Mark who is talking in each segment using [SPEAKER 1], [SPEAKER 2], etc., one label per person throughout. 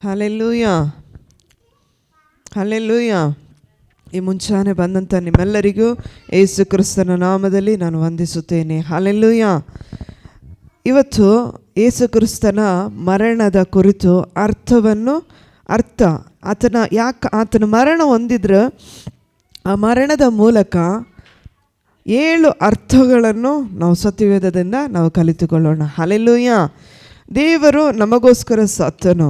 [SPEAKER 1] Hallelujah, hallelujah. ಈ ಮುಂಚಾನೆ ಬಂದಂಥ ನಿಮ್ಮೆಲ್ಲರಿಗೂ ಯೇಸು ಕ್ರಿಸ್ತನ ನಾಮದಲ್ಲಿ ನಾನು ವಂದಿಸುತ್ತೇನೆ. ಹಲ್ಲೆಲೂಯ. ಇವತ್ತು ಯೇಸು ಕ್ರಿಸ್ತನ ಮರಣದ ಕುರಿತು ಆತನ ಮರಣ ಹೊಂದಿದ್ರೆ ಆ ಮರಣದ ಮೂಲಕ 7 ಅರ್ಥಗಳನ್ನು ನಾವು ಸತ್ಯವೇದದಿಂದ ನಾವು ಕಲಿತುಕೊಳ್ಳೋಣ. ಹಲ್ಲೆಲೂಯ. ದೇವರು ನಮಗೋಸ್ಕರ ಸತ್ತನು.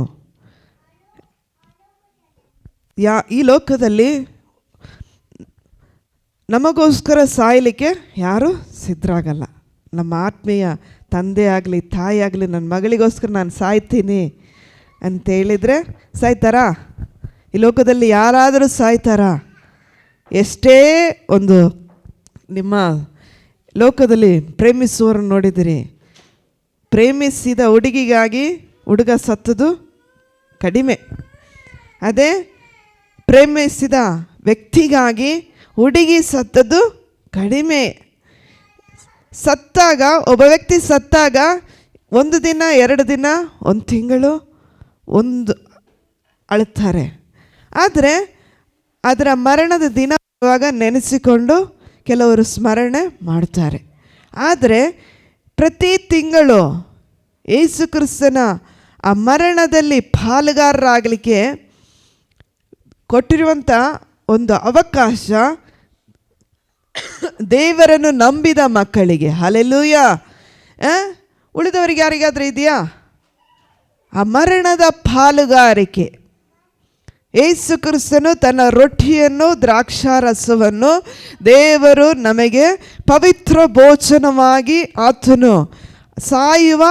[SPEAKER 1] ಈ ಲೋಕದಲ್ಲಿ ನಮಗೋಸ್ಕರ ಸಾಯಲಿಕ್ಕೆ ಯಾರೂ ಸಿದ್ಧರಾಗಲ್ಲ. ನಮ್ಮ ಆತ್ಮೀಯ ತಂದೆ ಆಗಲಿ ತಾಯಿ ಆಗಲಿ ನನ್ನ ಮಗಳಿಗೋಸ್ಕರ ನಾನು ಸಾಯ್ತೀನಿ ಅಂತೇಳಿದರೆ ಸಾಯ್ತಾರಾ? ಈ ಲೋಕದಲ್ಲಿ ಯಾರಾದರೂ ಸಾಯ್ತಾರಾ? ಎಷ್ಟೇ ಒಂದು ನಿಮ್ಮ ಲೋಕದಲ್ಲಿ ಪ್ರೇಮಿಸುವವರನ್ನು ನೋಡಿದಿರಿ. ಪ್ರೇಮಿಸಿದ ಹುಡುಗಿಗಾಗಿ ಹುಡುಗ ಸತ್ತದು ಕಡಿಮೆ. ಅದೇ ಪ್ರೇಮಿಸಿದ ವ್ಯಕ್ತಿಗಾಗಿ ಹುಡುಗಿ ಸತ್ತದ್ದು ಕಡಿಮೆ. ಸತ್ತಾಗ ಒಬ್ಬ ವ್ಯಕ್ತಿ ಸತ್ತಾಗ 1 ದಿನ 2 ದಿನ 1 ತಿಂಗಳು ಅಳುತ್ತಾರೆ. ಆದರೆ ಅದರ ಮರಣದ ದಿನ ನೆನೆಸಿಕೊಂಡು ಕೆಲವರು ಸ್ಮರಣೆ ಮಾಡ್ತಾರೆ. ಆದರೆ ಪ್ರತಿ ತಿಂಗಳು ಯೇಸು ಕ್ರಿಸ್ತನ ಆ ಮರಣದಲ್ಲಿ ಪಾಲುಗಾರರಾಗಲಿಕ್ಕೆ ಕೊಟ್ಟಿರುವಂಥ ಒಂದು ಅವಕಾಶ ದೇವರನ್ನು ನಂಬಿದ ಮಕ್ಕಳಿಗೆ. ಹಲ್ಲೆಲೂಯ. ಉಳಿದವರಿಗೆ ಯಾರಿಗಾದರೂ ಇದೆಯಾ ಆ ಮರಣದ ಪಾಲುಗಾರಿಕೆ? ಯೇಸು ಕ್ರಿಸ್ತನು ತನ್ನ ರೊಟ್ಟಿಯನ್ನು ದ್ರಾಕ್ಷಾರಸವನ್ನು ದೇವರು ನಮಗೆ ಪವಿತ್ರ ಭೋಜನವಾಗಿ ಆತನು ಸಾಯುವ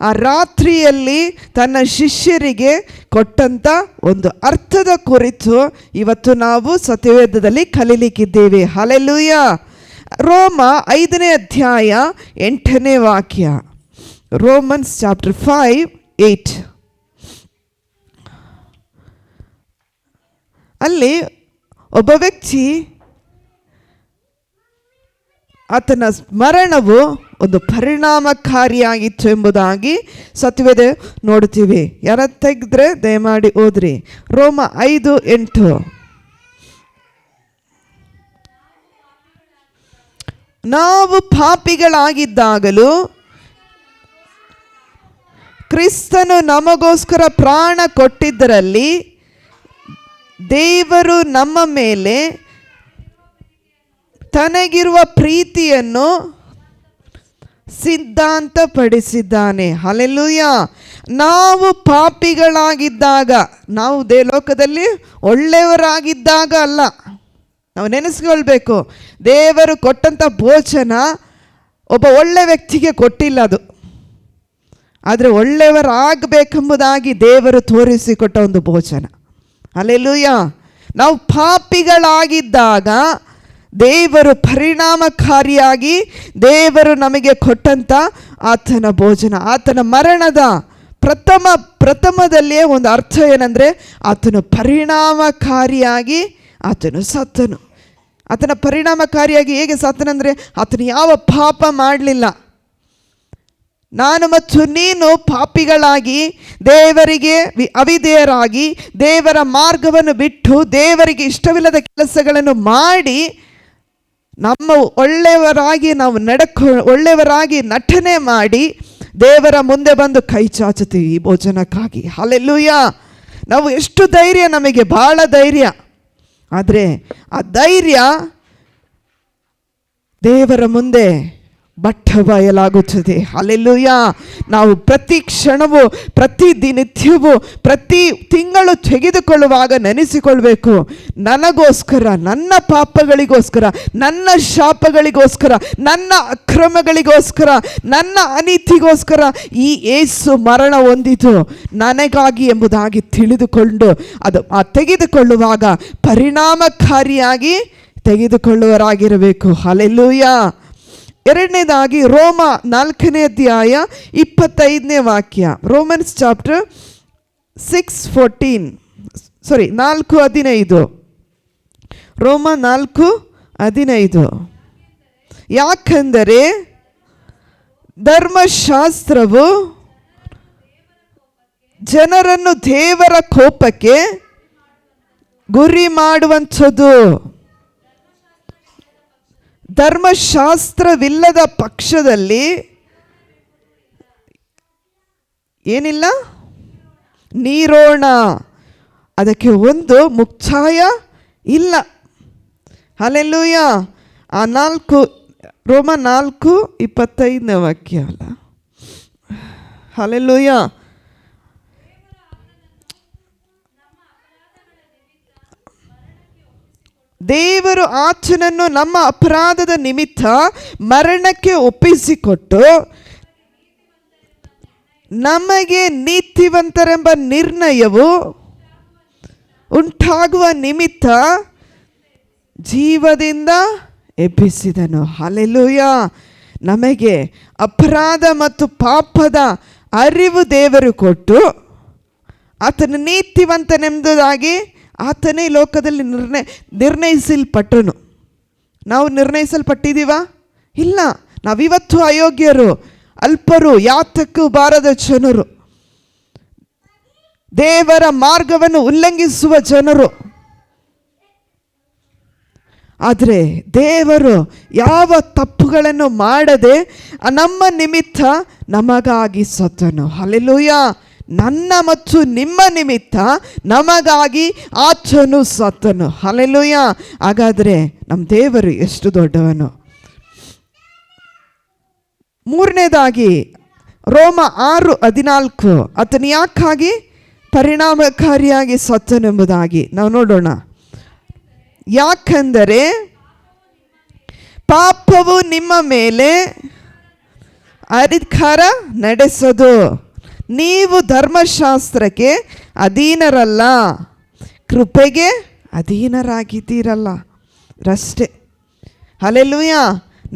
[SPEAKER 1] ಆ ರಾತ್ರಿಯಲ್ಲಿ ತನ್ನ ಶಿಷ್ಯರಿಗೆ ಕೊಟ್ಟಂಥ ಒಂದು ಅರ್ಥದ ಕುರಿತು ಇವತ್ತು ನಾವು ಸತ್ಯವೇದದಲ್ಲಿ ಕಲೀಲಿಕ್ಕಿದ್ದೇವೆ. ಹಲ್ಲೆಲೂಯ. ರೋಮ 5ನೇ ಅಧ್ಯಾಯ 8ನೇ ವಾಕ್ಯ. Romans chapter 5:8. ಅಲ್ಲಿ ಒಬ್ಬ ವ್ಯಕ್ತಿ ಆತನ ಮರಣವು ಒಂದು ಪರಿಣಾಮಕಾರಿಯಾಗಿತ್ತು ಎಂಬುದಾಗಿ ಸತ್ಯವೇದ ನೋಡ್ತೀವಿ. ಯಾರ ತೆಗೆದ್ರೆ ದಯಮಾಡಿ ಓದ್ರಿ. ರೋಮ 5:8. ನಾವು ಪಾಪಿಗಳಾಗಿದ್ದಾಗಲೂ ಕ್ರಿಸ್ತನು ನಮಗೋಸ್ಕರ ಪ್ರಾಣ ಕೊಟ್ಟಿದ್ದರಲ್ಲಿ ದೇವರು ನಮ್ಮ ಮೇಲೆ ತನಗಿರುವ ಪ್ರೀತಿಯನ್ನು ಸಿದ್ಧಾಂತಪಡಿಸಿದ್ದಾನೆ. ಹಲ್ಲೆಲೂಯ. ನಾವು ಪಾಪಿಗಳಾಗಿದ್ದಾಗ, ನಾವು ಲೋಕದಲ್ಲಿ ಒಳ್ಳೆಯವರಾಗಿದ್ದಾಗ ಅಲ್ಲ, ನಾವು ನೆನೆಸ್ಕೊಳ್ಬೇಕು. ದೇವರು ಕೊಟ್ಟಂಥ ಭೋಜನ ಒಬ್ಬ ಒಳ್ಳೆ ವ್ಯಕ್ತಿಗೆ ಕೊಟ್ಟಿಲ್ಲ ಅದು. ಆದರೆ ಒಳ್ಳೆಯವರಾಗಬೇಕೆಂಬುದಾಗಿ ದೇವರು ತೋರಿಸಿಕೊಟ್ಟ ಒಂದು ಭೋಜನ. ಹಲ್ಲೆಲೂಯ. ನಾವು ಪಾಪಿಗಳಾಗಿದ್ದಾಗ ದೇವರು ಪರಿಣಾಮಕಾರಿಯಾಗಿ ದೇವರು ನಮಗೆ ಕೊಟ್ಟಂಥ ಆತನ ಭೋಜನ, ಆತನ ಮರಣದ ಪ್ರಥಮದಲ್ಲಿಯೇ ಒಂದು ಅರ್ಥ ಏನಂದರೆ ಆತನು ಪರಿಣಾಮಕಾರಿಯಾಗಿ ಆತನು ಸತ್ತನು. ಆತನ ಪರಿಣಾಮಕಾರಿಯಾಗಿ ಹೇಗೆ ಸತ್ತನಂದರೆ ಆತನು ಯಾವ ಪಾಪ ಮಾಡಲಿಲ್ಲ. ನಾನು ಮತ್ತು ನೀನು ಪಾಪಿಗಳಾಗಿ ದೇವರಿಗೆ ಅವಿಧೇಯರಾಗಿ ದೇವರ ಮಾರ್ಗವನ್ನು ಬಿಟ್ಟು ದೇವರಿಗೆ ಇಷ್ಟವಿಲ್ಲದ ಕೆಲಸಗಳನ್ನು ಮಾಡಿ ನಮ್ಮ ಒಳ್ಳೆಯವರಾಗಿ ನಟನೆ ಮಾಡಿ ದೇವರ ಮುಂದೆ ಬಂದು ಕೈ ಚಾಚುತ್ತೀವಿ ಈ ಭೋಜನಕ್ಕಾಗಿ. ಹಲ್ಲೆಲೂಯ. ನಾವು ಎಷ್ಟು ಧೈರ್ಯ, ನಮಗೆ ಬಹಳ ಧೈರ್ಯ. ಆದರೆ ಆ ಧೈರ್ಯ ದೇವರ ಮುಂದೆ ಬಟ್ಟ ಬಯಲಾಗುತ್ತದೆ. ಹಲ್ಲೆಲೂಯ. ನಾವು ಪ್ರತಿ ಕ್ಷಣವೂ ಪ್ರತಿ ದಿನನಿತ್ಯವೂ ಪ್ರತಿ ತಿಂಗಳು ತೆಗೆದುಕೊಳ್ಳುವಾಗ ನೆನೆಸಿಕೊಳ್ಬೇಕು, ನನಗೋಸ್ಕರ, ನನ್ನ ಪಾಪಗಳಿಗೋಸ್ಕರ, ನನ್ನ ಶಾಪಗಳಿಗೋಸ್ಕರ, ನನ್ನ ಅಕ್ರಮಗಳಿಗೋಸ್ಕರ, ನನ್ನ ಅನೀತಿಗೋಸ್ಕರ ಈ ಯೇಸು ಮರಣ ಹೊಂದಿತು ನನಗಾಗಿ ಎಂಬುದಾಗಿ ತಿಳಿದುಕೊಂಡು ಅದು ತೆಗೆದುಕೊಳ್ಳುವಾಗ ಪರಿಣಾಮಕಾರಿಯಾಗಿ ತೆಗೆದುಕೊಳ್ಳುವರಾಗಿರಬೇಕು. ಹಲ್ಲೆಲೂಯ. ಎರಡನೇದಾಗಿ ರೋಮ 4ನೇ ಅಧ್ಯಾಯ 25ನೇ ವಾಕ್ಯ. Romans chapter 4:15. ರೋಮ 4:15. ಯಾಕಂದರೆ ಧರ್ಮಶಾಸ್ತ್ರವು ಜನರನ್ನು ದೇವರ ಕೋಪಕ್ಕೆ ಗುರಿ ಮಾಡುವಂಥದ್ದು. ಧರ್ಮಶಾಸ್ತ್ರವಿಲ್ಲದ ಪಕ್ಷದಲ್ಲಿ ಏನಿಲ್ಲ, ನೀರೋಣ, ಅದಕ್ಕೆ ಒಂದು ಮುಕ್ತಾಯ ಇಲ್ಲ. ಹಲ್ಲೆಲೂಯ. ಆ 4 ರೋಮ 4:25 ವಾಕ್ಯ ಅಲ್ಲ. ಹಲ್ಲೆಲೂಯ. ದೇವರು ಆತನನ್ನು ನಮ್ಮ ಅಪರಾಧದ ನಿಮಿತ್ತ ಮರಣಕ್ಕೆ ಒಪ್ಪಿಸಿಕೊಟ್ಟು ನಮಗೆ ನೀತಿವಂತರೆಂಬ ನಿರ್ಣಯವು ಉಂಟಾಗುವ ನಿಮಿತ್ತ ಜೀವದಿಂದ ಎಬ್ಬಿಸಿದನು. ಹಲ್ಲೆಲೂಯ. ನಮಗೆ ಅಪರಾಧ ಮತ್ತು ಪಾಪದ ಅರಿವು ದೇವರು ಕೊಟ್ಟು ಆತನ ನೀತಿವಂತನೆಂಬುದಾಗಿ ಆತನೇ ಲೋಕದಲ್ಲಿ ನಿರ್ಣಯಿಸಲ್ಪಟ್ಟನು. ನಾವು ನಿರ್ಣಯಿಸಲ್ಪಟ್ಟಿದ್ದೀವಾ? ಇಲ್ಲ. ನಾವಿವತ್ತು ಅಯೋಗ್ಯರು, ಅಲ್ಪರು, ಯಾತಕ್ಕೂ ಬಾರದ ಜನರು, ದೇವರ ಮಾರ್ಗವನ್ನು ಉಲ್ಲಂಘಿಸುವ ಜನರು. ಆದರೆ ದೇವರು ಯಾವ ತಪ್ಪುಗಳನ್ನು ಮಾಡದೆ ನಮ್ಮ ನಿಮಿತ್ತ ನಮಗಾಗಿ ಸತ್ತನು. ಹಲ್ಲೆಲೂಯ. ನನ್ನ ಮತ್ತು ನಿಮ್ಮ ನಿಮಿತ್ತ ನಮಗಾಗಿ ಆತನು ಸತ್ತನು. ಹಲ್ಲೆಲೂಯ. ಹಾಗಾದರೆ ನಮ್ಮ ದೇವರು ಎಷ್ಟು ದೊಡ್ಡವನು. ಮೂರನೇದಾಗಿ ರೋಮ 6:14 ಆತನು ಯಾಕಾಗಿ ಪರಿಣಾಮಕಾರಿಯಾಗಿ ಸತ್ತನೆಂಬುದಾಗಿ ನಾವು ನೋಡೋಣ. ಯಾಕೆಂದರೆ ಪಾಪವು ನಿಮ್ಮ ಮೇಲೆ ಅಧಿಕಾರ ನಡೆಸದು. ನೀವು ಧರ್ಮಶಾಸ್ತ್ರಕ್ಕೆ ಅಧೀನರಲ್ಲ, ಕೃಪೆಗೆ ಅಧೀನರಾಗಿದ್ದೀರಲ್ಲ ರಷ್ಟೇ. ಹಲ್ಲೆಲೂಯ.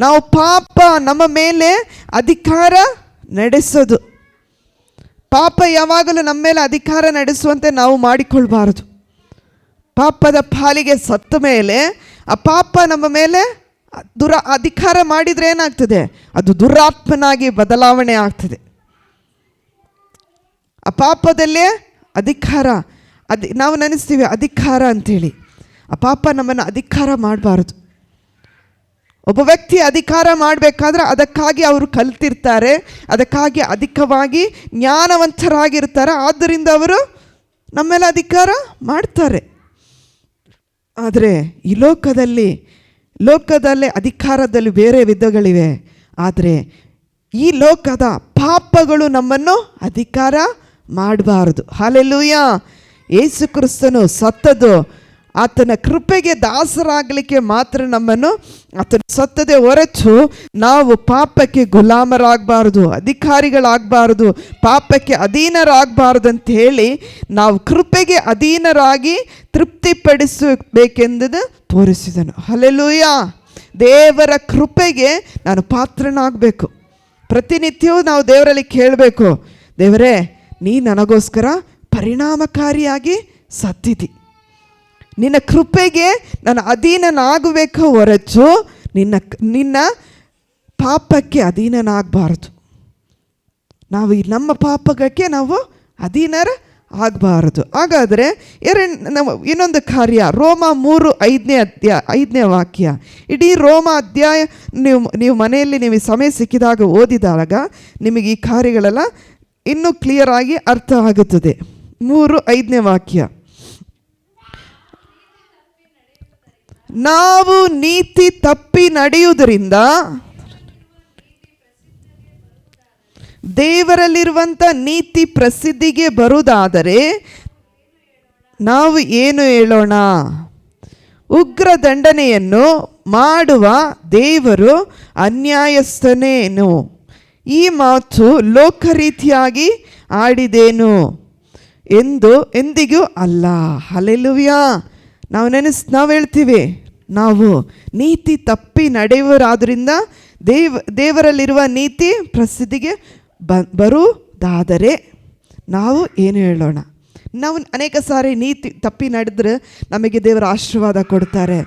[SPEAKER 1] ನಾವು ಪಾಪ ನಮ್ಮ ಮೇಲೆ ಅಧಿಕಾರ ನಡೆಸೋದು. ಪಾಪ ಯಾವಾಗಲೂ ನಮ್ಮ ಮೇಲೆ ಅಧಿಕಾರ ನಡೆಸುವಂತೆ ನಾವು ಮಾಡಿಕೊಳ್ಬಾರದು. ಪಾಪದ ಪಾಲಿಗೆ ಸತ್ತ ಮೇಲೆ ಆ ಪಾಪ ನಮ್ಮ ಮೇಲೆ ಅಧಿಕಾರ ಮಾಡಿದರೆ ಏನಾಗ್ತದೆ? ಅದು ದುರಾತ್ಮನಾಗಿ ಬದಲಾವಣೆ ಆಗ್ತದೆ. ಆ ಪಾಪದಲ್ಲೇ ಅಧಿಕಾರ, ನಾವು ನೆನೆಸ್ತೀವಿ ಅಧಿಕಾರ ಅಂಥೇಳಿ. ಆ ಪಾಪ ನಮ್ಮನ್ನು ಅಧಿಕಾರ ಮಾಡಬಾರ್ದು. ಒಬ್ಬ ವ್ಯಕ್ತಿ ಅಧಿಕಾರ ಮಾಡಬೇಕಾದ್ರೆ ಅದಕ್ಕಾಗಿ ಅವರು ಕಲ್ತಿರ್ತಾರೆ, ಅದಕ್ಕಾಗಿ ಅಧಿಕವಾಗಿ ಜ್ಞಾನವಂತರಾಗಿರ್ತಾರೆ. ಆದ್ದರಿಂದ ಅವರು ನಮ್ಮ ಮೇಲೆ ಅಧಿಕಾರ ಮಾಡ್ತಾರೆ. ಆದರೆ ಈ ಲೋಕದಲ್ಲಿ ಅಧಿಕಾರದಲ್ಲಿ ಬೇರೆ ವಿಧಗಳಿವೆ. ಆದರೆ ಈ ಲೋಕದ ಪಾಪಗಳು ನಮ್ಮನ್ನು ಅಧಿಕಾರ ಮಾಡಬಾರದು. ಹಲ್ಲೆಲೂಯ. ಯೇಸು ಕ್ರಿಸ್ತನು ಸತ್ತದು ಆತನ ಕೃಪೆಗೆ ದಾಸರಾಗಲಿಕ್ಕೆ ಮಾತ್ರ ನಮ್ಮನ್ನು ಆತನ ಸತ್ತದೆ ಹೊರತು ನಾವು ಪಾಪಕ್ಕೆ ಗುಲಾಮರಾಗಬಾರ್ದು, ಅಧಿಕಾರಿಗಳಾಗಬಾರ್ದು, ಪಾಪಕ್ಕೆ ಅಧೀನರಾಗಬಾರ್ದು ಅಂತ ಹೇಳಿ ನಾವು ಕೃಪೆಗೆ ಅಧೀನರಾಗಿ ತೃಪ್ತಿಪಡಿಸಬೇಕೆಂದು ತೋರಿಸಿದನು. ಹಲ್ಲೆಲೂಯ. ದೇವರ ಕೃಪೆಗೆ ನಾನು ಪಾತ್ರನಾಗಬೇಕು. ಪ್ರತಿನಿತ್ಯವೂ ನಾವು ದೇವರಲ್ಲಿ ಕೇಳಬೇಕು, ದೇವರೇ ನೀ ನನಗೋಸ್ಕರ ಪರಿಣಾಮಕಾರಿಯಾಗಿ ಸತ್ತಿದ್ದಿ, ನಿನ್ನ ಕೃಪೆಗೆ ನಾನು ಅಧೀನನಾಗಬೇಕು ಹೊರತು ನಿನ್ನ ಪಾಪಕ್ಕೆ ಅಧೀನನಾಗಬಾರದು. ನಾವು ನಮ್ಮ ಪಾಪಕ್ಕೆ ನಾವು ಅಧೀನರ ಆಗಬಾರದು. ಹಾಗಾದರೆ ಇನ್ನೊಂದು ಕಾರ್ಯ, ರೋಮ 3:5ನೇ ವಾಕ್ಯ. ಇಡೀ ರೋಮ ಅಧ್ಯಾಯ ನೀವು ಮನೆಯಲ್ಲಿ ನೀವು ಸಮಯ ಸಿಕ್ಕಿದಾಗ ಓದಿದಾಗ ನಿಮಗೆ ಈ ಕಾರ್ಯಗಳೆಲ್ಲ ಇನ್ನೂ ಕ್ಲಿಯರ್ ಆಗಿ ಅರ್ಥ ಆಗುತ್ತದೆ. 3:5ನೇ ವಾಕ್ಯ. ನಾವು ನೀತಿ ತಪ್ಪಿ ನಡೆಯುವುದರಿಂದ ದೇವರಲ್ಲಿರುವಂಥ ನೀತಿ ಪ್ರಸಿದ್ಧಿಗೆ ಬರುವುದಾದರೆ ನಾವು ಏನು ಹೇಳೋಣ? ಉಗ್ರ ದಂಡನೆಯನ್ನು ಮಾಡುವ ದೇವರು ಅನ್ಯಾಯಸ್ಥನೇನು? ಈ ಮಾತು ಲೋಕರೀತಿಯಾಗಿ ಆಡಿದೇನು ಎಂದು ಎಂದಿಗೂ ಅಲ್ಲ. ಹಲ್ಲೆಲೂಯ. ನಾವು ಹೇಳ್ತೀವಿ, ನಾವು ನೀತಿ ತಪ್ಪಿ ನಡೆಯುವರಾದ್ರಿಂದ ದೇವರಲ್ಲಿರುವ ನೀತಿ ಪ್ರಸಿದ್ಧಿಗೆ ಬರುವುದಾದರೆ ನಾವು ಏನು ಹೇಳೋಣ? ನಾವು ಅನೇಕ ಸಾರಿ ನೀತಿ ತಪ್ಪಿ ನಡೆದ್ರೆ ನಮಗೆ ದೇವರ ಆಶೀರ್ವಾದ ಕೊಡ್ತಾರೆ,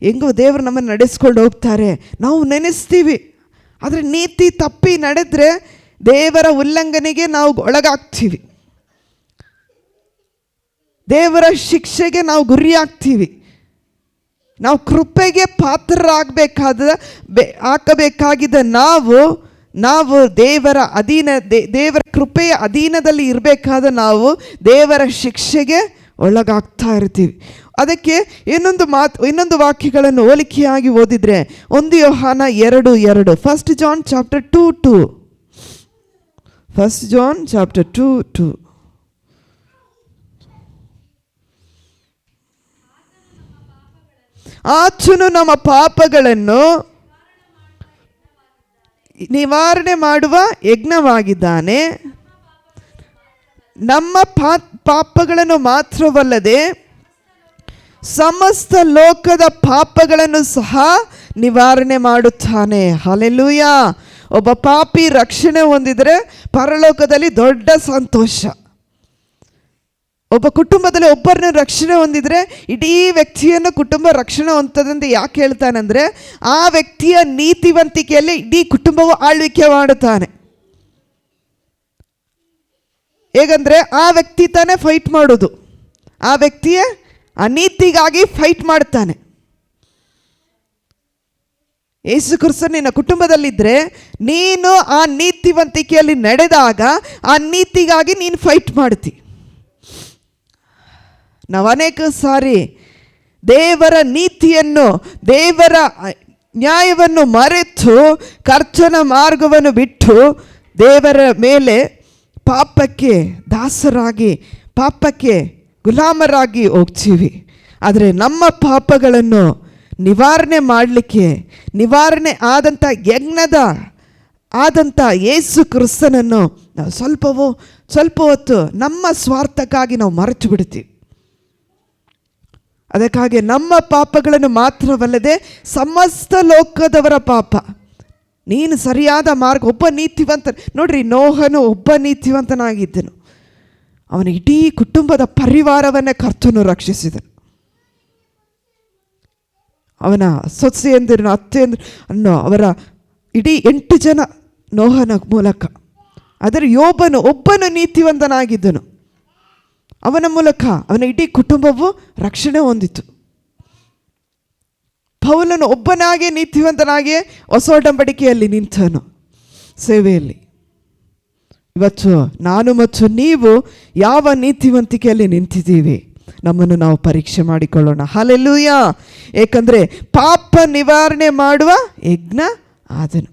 [SPEAKER 1] ಹೆಂಗೋ ದೇವರು ನಮ್ಮನ್ನು ನಡೆಸ್ಕೊಂಡು ಹೋಗ್ತಾರೆ ನಾವು ನೆನೆಸ್ತೀವಿ. ಆದರೆ ನೀತಿ ತಪ್ಪಿ ನಡೆದ್ರೆ ದೇವರ ಉಲ್ಲಂಘನೆಗೆ ನಾವು ಒಳಗಾಗ್ತೀವಿ. ದೇವರ ಶಿಕ್ಷೆಗೆ ನಾವು ಗುರಿಯಾಗ್ತೀವಿ. ನಾವು ಕೃಪೆಗೆ ಹಾಕಬೇಕಾಗಿದ್ದ ನಾವು ದೇವರ ದೇವರ ಕೃಪೆಯ ಅಧೀನದಲ್ಲಿ ಇರಬೇಕಾದ ನಾವು ದೇವರ ಶಿಕ್ಷೆಗೆ ಒಳಗಾಗ್ತಾ ಇರ್ತೀವಿ. ಅದಕ್ಕೆ ಇನ್ನೊಂದು ವಾಕ್ಯಗಳನ್ನು ಹೋಲಿಕೆಯಾಗಿ ಓದಿದರೆ 1 ಯೋಹಾನ 2:2, 1 John chapter 2:2, 1 John chapter 2:2. ಆತನು ನಮ್ಮ ಪಾಪಗಳನ್ನು ನಿವಾರಣೆ ಮಾಡುವ ಯಜ್ಞವಾಗಿದ್ದಾನೆ. ನಮ್ಮ ಪಾಪಗಳನ್ನು ಮಾತ್ರವಲ್ಲದೆ ಸಮಸ್ತ ಲೋಕದ ಪಾಪಗಳನ್ನು ಸಹ ನಿವಾರಣೆ ಮಾಡುತ್ತಾನೆ. ಹಲ್ಲೆಲೂಯಾ. ಒಬ್ಬ ಪಾಪಿ ರಕ್ಷಣೆ ಹೊಂದಿದರೆ ಪರಲೋಕದಲ್ಲಿ ದೊಡ್ಡ ಸಂತೋಷ. ಒಬ್ಬ ಕುಟುಂಬದಲ್ಲಿ ಒಬ್ಬರನ್ನ ರಕ್ಷಣೆ ಹೊಂದಿದರೆ ಇಡೀ ವ್ಯಕ್ತಿಯನ್ನು ಕುಟುಂಬ ರಕ್ಷಣೆ ಹೊಂದದಂತೆ ಯಾಕೆ ಹೇಳ್ತಾನೆಂದರೆ, ಆ ವ್ಯಕ್ತಿಯ ನೀತಿವಂತಿಕೆಯಲ್ಲಿ ಇಡೀ ಕುಟುಂಬವು ಆಳ್ವಿಕೆ ಮಾಡುತ್ತಾನೆ. ಹೇಗಂದರೆ ಆ ವ್ಯಕ್ತಿ ತಾನೇ ಫೈಟ್ ಮಾಡೋದು, ಆ ವ್ಯಕ್ತಿಯೇ ಆ ನೀತಿಗಾಗಿ ಫೈಟ್ ಮಾಡ್ತಾನೆ. ಯೇಸು ಕ್ರಿಸ್ತನು ನಿನ್ನ ಕುಟುಂಬದಲ್ಲಿದ್ದರೆ ನೀನು ಆ ನೀತಿವಂತಿಕೆಯಲ್ಲಿ ನಡೆದಾಗ ಆ ನೀತಿಗಾಗಿ ನೀನು ಫೈಟ್ ಮಾಡ್ತಿ. ನಾವು ಅನೇಕ ಸಾರಿ ದೇವರ ನೀತಿಯನ್ನು, ದೇವರ ನ್ಯಾಯವನ್ನು ಮರೆತು ಕರ್ತನ ಮಾರ್ಗವನ್ನು ಬಿಟ್ಟು ದೇವರ ಮೇಲೆ ಪಾಪಕ್ಕೆ ದಾಸರಾಗಿ, ಪಾಪಕ್ಕೆ ಗುಲಾಮರಾಗಿ ಹೋಗ್ತೀವಿ. ಆದರೆ ನಮ್ಮ ಪಾಪಗಳನ್ನು ನಿವಾರಣೆ ಆದಂಥ ಯಜ್ಞದ ಆದಂಥ ಯೇಸು ಕ್ರಿಸ್ತನನ್ನು ನಾವು ಸ್ವಲ್ಪ ಹೊತ್ತು ನಮ್ಮ ಸ್ವಾರ್ಥಕ್ಕಾಗಿ ನಾವು ಮರೆತು ಬಿಡ್ತೀವಿ. ಅದಕ್ಕಾಗಿ ನಮ್ಮ ಪಾಪಗಳನ್ನು ಮಾತ್ರವಲ್ಲದೆ ಸಮಸ್ತ ಲೋಕದವರ ಪಾಪ, ನೀನು ಸರಿಯಾದ ಮಾರ್ಗ, ಒಬ್ಬ ನೀತಿವಂತ ನೋಡ್ರಿ, ನೋಹನು ಒಬ್ಬ ನೀತಿವಂತನಾಗಿದ್ದನು. ಅವನ ಇಡೀ ಕುಟುಂಬದ ಪರಿವಾರವನ್ನೇ ಕರ್ತನು ರಕ್ಷಿಸಿದನು. ಅವನ ಸೊಸೆಯಂದಿರನ್ನು, ಅತ್ತೆಯಂದಿರನ್ನು, ಅವರ ಇಡೀ 8 ಜನ ನೋಹನ ಮೂಲಕ. ಆದರೆ ಯೋಬನು ಒಬ್ಬನು ನೀತಿವಂತನಾಗಿದ್ದನು. ಅವನ ಮೂಲಕ ಅವನ ಇಡೀ ಕುಟುಂಬವು ರಕ್ಷಣೆ ಹೊಂದಿತು. ಪೌಲನು ಒಬ್ಬನಾಗೆ ನೀತಿವಂತನಾಗಿಯೇ ಹೊಸ ಒಡಂಬಡಿಕೆಯಲ್ಲಿ ನಿಂತನು ಸೇವೆಯಲ್ಲಿ. ಇವತ್ತು ನಾನು ಮತ್ತು ನೀವು ಯಾವ ನೀತಿವಂತಿಕೆಯಲ್ಲಿ ನಿಂತಿದ್ದೀವಿ, ನಮ್ಮನ್ನು ನಾವು ಪರೀಕ್ಷೆ ಮಾಡಿಕೊಳ್ಳೋಣ. ಹಲ್ಲೆಲೂಯಾ. ಏಕೆಂದರೆ ಪಾಪ ನಿವಾರಣೆ ಮಾಡುವ ಯಜ್ಞ ಆದನು.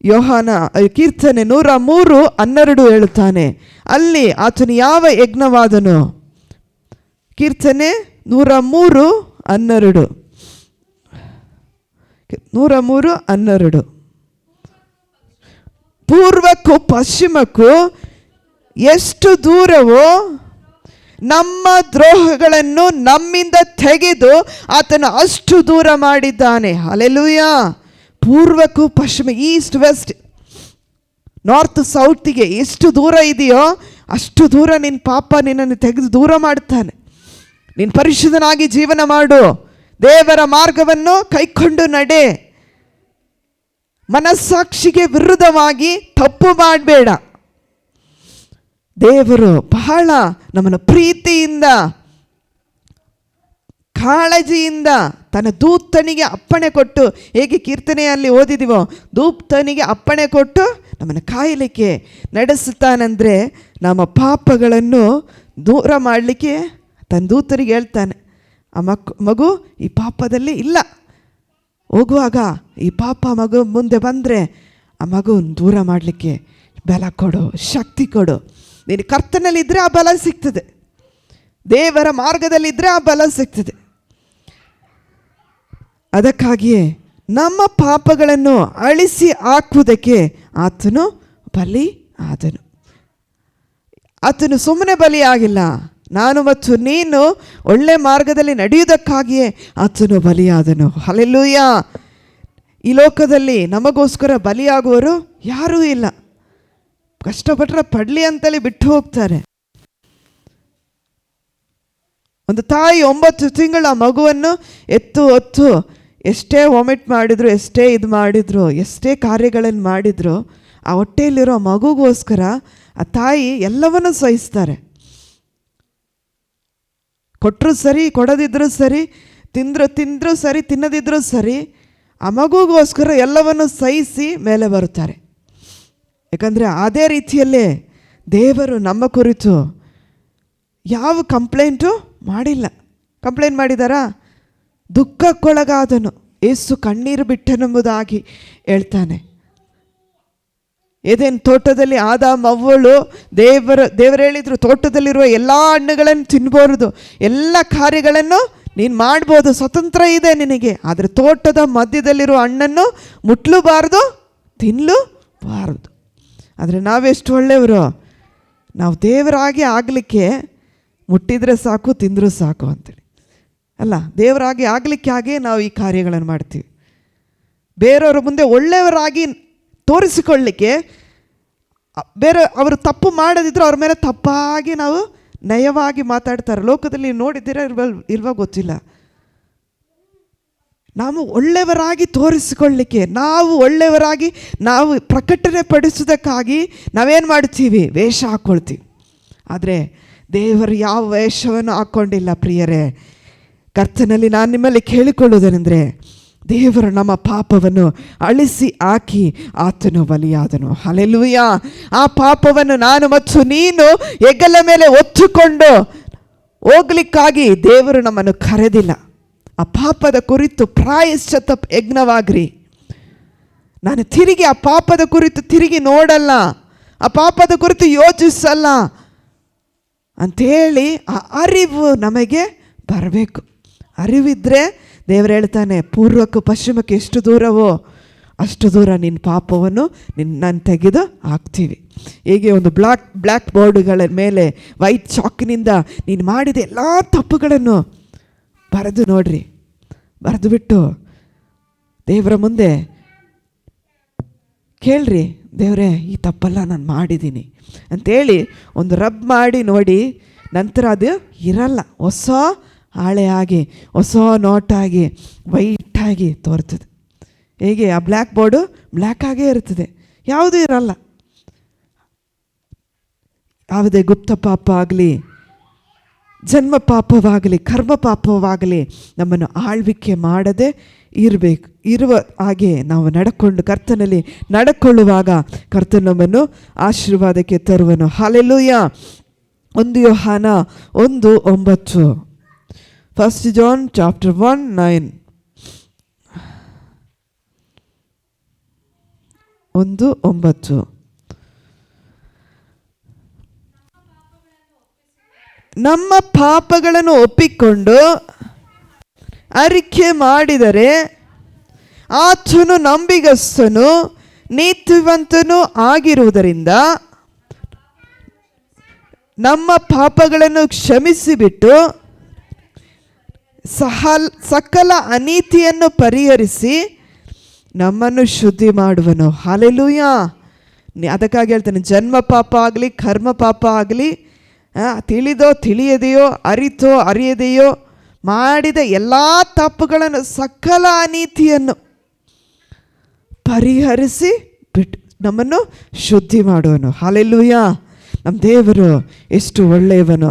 [SPEAKER 1] ಯೋಹಾನ ಕೀರ್ತನೆ 103:12 ಹೇಳುತ್ತಾನೆ, ಅಲ್ಲಿ ಆತನು ಯಾವ ಯಜ್ಞವಾದನು? ಕೀರ್ತನೆ 103:12, 103:12. ಪೂರ್ವಕ್ಕೂ ಪಶ್ಚಿಮಕ್ಕೂ ಎಷ್ಟು ದೂರವೋ ನಮ್ಮ ದ್ರೋಹಗಳನ್ನು ನಮ್ಮಿಂದ ತೆಗೆದು ಆತನು ಅಷ್ಟು ದೂರ ಮಾಡಿದ್ದಾನೆ. ಹಲ್ಲೆಲೂಯಾ. ಪೂರ್ವಕ್ಕೂ ಪಶ್ಚಿಮ, ಈಸ್ಟ್ ವೆಸ್ಟ್, ನಾರ್ತ್ ಸೌತಿಗೆ ಎಷ್ಟು ದೂರ ಇದೆಯೋ ಅಷ್ಟು ದೂರ ನಿನ್ನ ಪಾಪ ನಿನ್ನನ್ನು ತೆಗೆದು ದೂರ ಮಾಡ್ತಾನೆ. ನೀನು ಪರಿಶುದ್ಧನಾಗಿ ಜೀವನ ಮಾಡು, ದೇವರ ಮಾರ್ಗವನ್ನು ಕೈಕೊಂಡು ನಡೆ, ಮನಸ್ಸಾಕ್ಷಿಗೆ ವಿರುದ್ಧವಾಗಿ ತಪ್ಪು ಮಾಡಬೇಡ. ದೇವರು ಬಹಳ ನಮ್ಮನ್ನು ಪ್ರೀತಿಯಿಂದ, ಕಾಳಜಿಯಿಂದ ತನ್ನ ದೂತನಿಗೆ ಅಪ್ಪಣೆ ಕೊಟ್ಟು, ಹೇಗೆ ಕೀರ್ತನೆಯಲ್ಲಿ ಓದಿದೀವೋ, ದೂತನಿಗೆ ಅಪ್ಪಣೆ ಕೊಟ್ಟು ನಮ್ಮನ್ನು ಕಾಯಲಿಕ್ಕೆ ನಡೆಸುತ್ತಾನೆಂದರೆ, ನಮ್ಮ ಪಾಪಗಳನ್ನು ದೂರ ಮಾಡಲಿಕ್ಕೆ ತನ್ನ ದೂತರಿಗೆ ಹೇಳ್ತಾನೆ, ಆ ಮಗು ಈ ಪಾಪದಲ್ಲಿ ಇಲ್ಲ, ಹೋಗುವಾಗ ಈ ಪಾಪ ಮಗು ಮುಂದೆ ಬಂದರೆ ಆ ಮಗುವನ್ನು ದೂರ ಮಾಡಲಿಕ್ಕೆ ಬಲ ಕೊಡು, ಶಕ್ತಿ ಕೊಡು. ನೀನು ಕರ್ತನಲ್ಲಿದ್ದರೆ ಆ ಬಲ ಸಿಗ್ತದೆ, ದೇವರ ಮಾರ್ಗದಲ್ಲಿದ್ದರೆ ಆ ಬಲ ಸಿಗ್ತದೆ. ಅದಕ್ಕಾಗಿಯೇ ನಮ್ಮ ಪಾಪಗಳನ್ನು ಅಳಿಸಿ ಹಾಕುವುದಕ್ಕೆ ಆತನು ಬಲಿ ಆದನು. ಆತನು ಸುಮ್ಮನೆ ಬಲಿಯಾಗಿಲ್ಲ, ನಾನು ಮತ್ತು ನೀನು ಒಳ್ಳೆ ಮಾರ್ಗದಲ್ಲಿ ನಡೆಯುವುದಕ್ಕಾಗಿಯೇ ಆತನು ಬಲಿಯಾದನು. ಹಲ್ಲೆಲೂಯಾ. ಈ ಲೋಕದಲ್ಲಿ ನಮಗೋಸ್ಕರ ಬಲಿಯಾಗುವರು ಯಾರೂ ಇಲ್ಲ. ಕಷ್ಟಪಟ್ಟರೆ ಪಡಲಿ ಅಂತಲೇ ಬಿಟ್ಟು ಹೋಗ್ತಾರೆ. ಒಂದು ತಾಯಿ 9 ತಿಂಗಳ ಮಗುವನ್ನು ಹೊತ್ತು ಎಷ್ಟೇ ವಾಮಿಟ್ ಮಾಡಿದ್ರು, ಎಷ್ಟೇ ಇದು ಮಾಡಿದ್ರು, ಎಷ್ಟೇ ಕಾರ್ಯಗಳನ್ನು ಮಾಡಿದ್ರು, ಆ ಹೊಟ್ಟೆಯಲ್ಲಿರೋ ಮಗುಗೋಸ್ಕರ ಆ ತಾಯಿ ಎಲ್ಲವನ್ನೂ ಸಹಿಸ್ತಾರೆ. ಕೊಟ್ಟರು ಸರಿ, ಕೊಡದಿದ್ದರೂ ಸರಿ, ತಿಂದರೂ ಸರಿ, ತಿನ್ನದಿದ್ದರೂ ಸರಿ, ಆ ಮಗುಗೋಸ್ಕರ ಎಲ್ಲವನ್ನು ಸಹಿಸಿ ಮೇಲೆ ಬರುತ್ತಾರೆ. ಯಾಕಂದರೆ ಅದೇ ರೀತಿಯಲ್ಲೇ ದೇವರು ನಮ್ಮ ಕುರಿತು ಯಾವ ಕಂಪ್ಲೇಂಟು ಮಾಡಿಲ್ಲ. ಕಂಪ್ಲೇಂಟ್ ಮಾಡಿದಾರಾ? ದುಃಖಕ್ಕೊಳಗಾದನು, ಏಸು ಕಣ್ಣೀರು ಬಿಟ್ಟನೆಂಬುದಾಗಿ ಹೇಳ್ತಾನೆ. ಏದೇನು ತೋಟದಲ್ಲಿ ಆದಾಮ ಅವ್ವಳು ದೇವರು ಹೇಳಿದರು, ತೋಟದಲ್ಲಿರುವ ಎಲ್ಲ ಹಣ್ಣುಗಳನ್ನು ತಿನ್ಬೋದು, ಎಲ್ಲ ಕಾರ್ಯಗಳನ್ನು ನೀನು ಮಾಡ್ಬೋದು, ಸ್ವತಂತ್ರ ಇದೆ ನಿನಗೆ, ಆದರೆ ತೋಟದ ಮಧ್ಯದಲ್ಲಿರುವ ಹಣ್ಣನ್ನು ಮುಟ್ಲೂಬಾರ್ದು, ತಿನ್ನಲೂಬಾರ್ದು. ಆದರೆ ನಾವೆಷ್ಟು ಒಳ್ಳೆಯವರು, ನಾವು ದೇವರಾಗಿ ಆಗಲಿಕ್ಕೆ ಮುಟ್ಟಿದರೆ ಸಾಕು, ತಿಂದರೂ ಸಾಕು ಅಂತೇಳಿ ಅಲ್ಲ, ದೇವರಾಗಿ ಆಗಲಿಕ್ಕೆ ನಾವು ಈ ಕಾರ್ಯಗಳನ್ನು ಮಾಡ್ತೀವಿ. ಬೇರೆಯವ್ರ ಮುಂದೆ ಒಳ್ಳೆಯವರಾಗಿ ತೋರಿಸಿಕೊಳ್ಳಲಿಕ್ಕೆ, ಬೇರೆ ಅವರು ತಪ್ಪು ಮಾಡದಿದ್ದರೂ ಅವ್ರ ಮೇಲೆ ತಪ್ಪಾಗಿ ನಾವು ನಯವಾಗಿ ಮಾತಾಡ್ತಾರೆ. ಲೋಕದಲ್ಲಿ ನೋಡಿದ್ದೀರಾ ಇಲ್ವಾ ಗೊತ್ತಿಲ್ಲ. ನಾವು ಒಳ್ಳೆಯವರಾಗಿ ತೋರಿಸಿಕೊಳ್ಳಲಿಕ್ಕೆ, ನಾವು ಒಳ್ಳೆಯವರಾಗಿ ನಾವು ಪ್ರಕಟಣೆ ಪಡಿಸೋದಕ್ಕಾಗಿ ನಾವೇನು ಮಾಡ್ತೀವಿ? ವೇಷ ಹಾಕ್ಕೊಳ್ತೀವಿ. ಆದರೆ ದೇವರು ಯಾವ ವೇಷವನ್ನು ಹಾಕ್ಕೊಂಡಿಲ್ಲ. ಪ್ರಿಯರೇ, ಕರ್ತನಲ್ಲಿ ನಾನು ನಿಮ್ಮಲ್ಲಿ ಕೇಳಿಕೊಳ್ಳುವುದೇನೆಂದರೆ, ದೇವರು ನಮ್ಮ ಪಾಪವನ್ನು ಅಳಿಸಿ ಹಾಕಿ ಆತನು ಬಲಿಯಾದನು. ಹಲ್ಲೆಲೂಯಾ. ಆ ಪಾಪವನ್ನು ನಾನು ಮತ್ತು ನೀನು ಹೆಗಲ ಮೇಲೆ ಹೊತ್ತುಕೊಂಡು ಹೋಗ್ಲಿಕ್ಕಾಗಿ ದೇವರು ನಮ್ಮನ್ನು ಕರೆದಿಲ್ಲ. ಆ ಪಾಪದ ಕುರಿತು ಪ್ರಾಯಶ್ಚಿತ್ತ ಯಜ್ಞವಾಗ್ರಿ. ನಾನು ತಿರುಗಿ ಆ ಪಾಪದ ಕುರಿತು ತಿರುಗಿ ನೋಡಲ್ಲ, ಆ ಪಾಪದ ಕುರಿತು ಯೋಚಿಸಲ್ಲ ಅಂಥೇಳಿ ಆ ಅರಿವು ನಮಗೆ ಬರಬೇಕು. ಅರಿವಿದ್ದರೆ ದೇವರು ಹೇಳ್ತಾನೆ, ಪೂರ್ವಕ್ಕೂ ಪಶ್ಚಿಮಕ್ಕೆ ಎಷ್ಟು ದೂರವೋ ಅಷ್ಟು ದೂರ ನಿನ್ನ ಪಾಪವನ್ನು ನಾನು ತೆಗೆದು ಹಾಕ್ತೀವಿ. ಹೀಗೆ ಒಂದು ಬ್ಲ್ಯಾಕ್ ಬೋರ್ಡುಗಳ ಮೇಲೆ ವೈಟ್ ಚಾಕಿನಿಂದ ನೀನು ಮಾಡಿದ ಎಲ್ಲ ತಪ್ಪುಗಳನ್ನು ಬರೆದು ನೋಡ್ರಿ. ಬರೆದು ಬಿಟ್ಟು ದೇವರ ಮುಂದೆ ಕೇಳ್ರಿ, ದೇವರೇ ಈ ತಪ್ಪೆಲ್ಲ ನಾನು ಮಾಡಿದ್ದೀನಿ ಅಂಥೇಳಿ ಒಂದು ರಬ್ ಮಾಡಿ ನೋಡಿ. ನಂತರ ಅದು ಇರಲ್ಲ, ಹೊಸ ಹಾಳೆ ಆಗಿ, ಹೊಸ ನೋಟಾಗಿ, ವೈಟಾಗಿ ತೋರ್ತದೆ. ಹೇಗೆ ಆ ಬ್ಲ್ಯಾಕ್ ಬೋರ್ಡು ಬ್ಲ್ಯಾಕ್ ಆಗೇ ಇರ್ತದೆ, ಯಾವುದೂ ಇರಲ್ಲ. ಯಾವುದೇ ಗುಪ್ತ ಪಾಪ ಆಗಲಿ, ಜನ್ಮ ಪಾಪವಾಗಲಿ, ಕರ್ಮ ಪಾಪವಾಗಲಿ ನಮ್ಮನ್ನು ಆಳ್ವಿಕೆ ಮಾಡದೆ ಇರುವ ಹಾಗೆ ನಾವು ನಡ್ಕೊಂಡು ಕರ್ತನಲ್ಲಿ ನಡ್ಕೊಳ್ಳುವಾಗ ಕರ್ತನ ನಮ್ಮನ್ನು ಆಶೀರ್ವಾದಕ್ಕೆ ತರುವನು. ಹಲ್ಲೆಲೂಯಾ. 1 ಯೋಹಾನ 1:9. 1 John chapter 1:9. 1:9. ನಮ್ಮ ಪಾಪಗಳನ್ನು ಒಪ್ಪಿಕೊಂಡು ಅರಿಕೆ ಮಾಡಿದರೆ ಆತನು ನಂಬಿಗಸ್ತನು ನೀತಿವಂತನೂ ಆಗಿರುವುದರಿಂದ ನಮ್ಮ ಪಾಪಗಳನ್ನು ಕ್ಷಮಿಸಿಬಿಟ್ಟು ಸಕಲ ಅನೀತಿಯನ್ನು ಪರಿಹರಿಸಿ ನಮ್ಮನ್ನು ಶುದ್ಧಿ ಮಾಡುವನು. ಹಲ್ಲೆಲೂಯಾ. ಅದಕ್ಕಾಗಿ ಹೇಳ್ತಾನೆ, ಜನ್ಮ ಪಾಪ ಆಗಲಿ, ಕರ್ಮ ಪಾಪ ಆಗಲಿ, ತಿಳಿದೋ ತಿಳಿಯದೆಯೋ, ಅರಿತೋ ಅರಿಯದೆಯೋ ಮಾಡಿದ ಎಲ್ಲ ತಪ್ಪುಗಳನ್ನು, ಸಕಲ ಅನೀತಿಯನ್ನು ಪರಿಹರಿಸಿ ಬಿಟ್ಟು ನಮ್ಮನ್ನು ಶುದ್ಧಿ ಮಾಡುವನು. ಹಲ್ಲೆಲೂಯಾ. ನಮ್ಮ ದೇವರು ಎಷ್ಟು ಒಳ್ಳೆಯವನು.